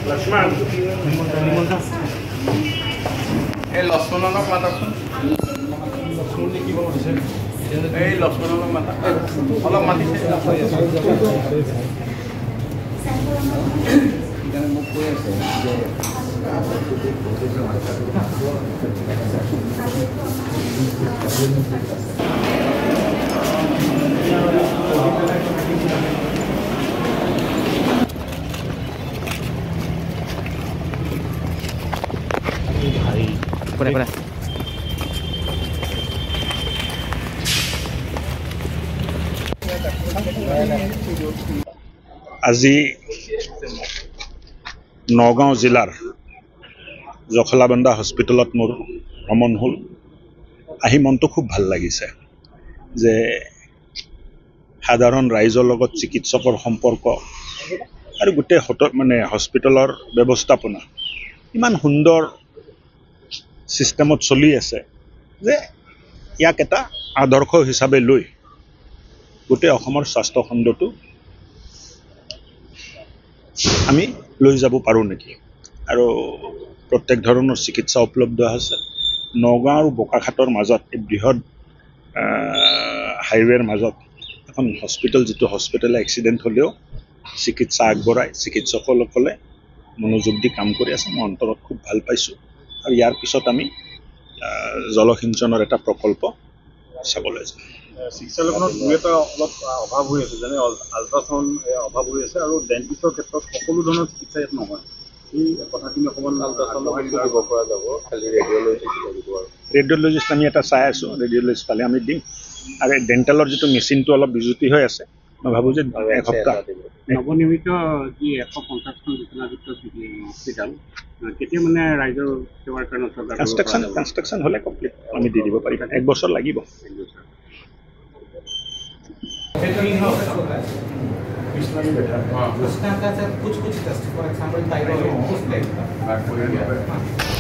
लक्ष्मण এই লক্ষ্মণক মাতাচোন লক্ষ্মণে কি বলছে এই লক্ষ্মণক মাতা অলপ মাতিছে এখানে মোক কৈ আছে যে আজি নগাঁও জিলাৰ জখলাবন্ধা হস্পিটেলত মোৰ ভ্ৰমণ হ'ল আহি মনটো খুব ভাল লাগিছে যে সাধাৰণ ৰাইজৰ লগত চিকিৎসকৰ সম্পৰ্ক আৰু গোটেই হস্পিটেলৰ ব্যৱস্থাপনা ইমান সুন্দৰ সিস্টেমত চলি আছে যে ইয়াক এটা আদৰ্শ হিচাপে লৈ গোটেই অসমৰ স্বাস্থ্য খণ্ডটো আমি লৈ যাব পাৰোঁ নেকি আৰু প্ৰত্যেক ধৰণৰ চিকিৎসা উপলব্ধ আছে নগাঁও আৰু বোকাখাটৰ মাজত এই বৃহৎ হাইৱেৰ মাজত এখন হস্পিটেল যিটো হস্পিটেলে এক্সিডেণ্ট হ'লেও চিকিৎসা আগবঢ়ায় চিকিৎসকসকলে মনোযোগ দি কাম কৰি আছে মই অন্তৰত খুব ভাল পাইছোঁ আৰু ইয়াৰ পিছত আমি জলসিঞ্চনৰ এটা প্ৰকল্প চাবলৈ যাম চিকিৎসালয়খনত দুই এটা অলপ অভাৱ হৈ আছে যেনে আল্ট্ৰাচাউণ্ড অভাৱ হৈ আছে আৰু ডেণ্টিষ্টৰ ক্ষেত্ৰত সকলো ধৰণৰ চিকিৎসা ইয়াত নহয় এই কথাখিনি অকণমান আল্ট্ৰাচাউণ্ড দিব পৰা যাব খালি ৰেডিঅ'লজিষ্ট আমি এটা চাই আছোঁ ৰেডিঅ'লজিষ্ট পালে আমি দিম আৰু ডেণ্টেলৰ যিটো মেচিনটো অলপ বিজুতি হৈ আছে মই ভাবোঁ যে এসপ্তাহ নৱনিৰ্মিত যি 150খন বিচনাযুক্ত হস্পিটেল কেতিয়া মানে ৰাইজৰ সেৱাৰ কাৰণে কনষ্ট্ৰাকশ্যন হ'লে কমপ্লিট আমি দি দিব পাৰিম 1 বছৰ লাগিব उसका सर कुछ टेस्ट फॉर एग्जांपल थायराइड उस टाइप का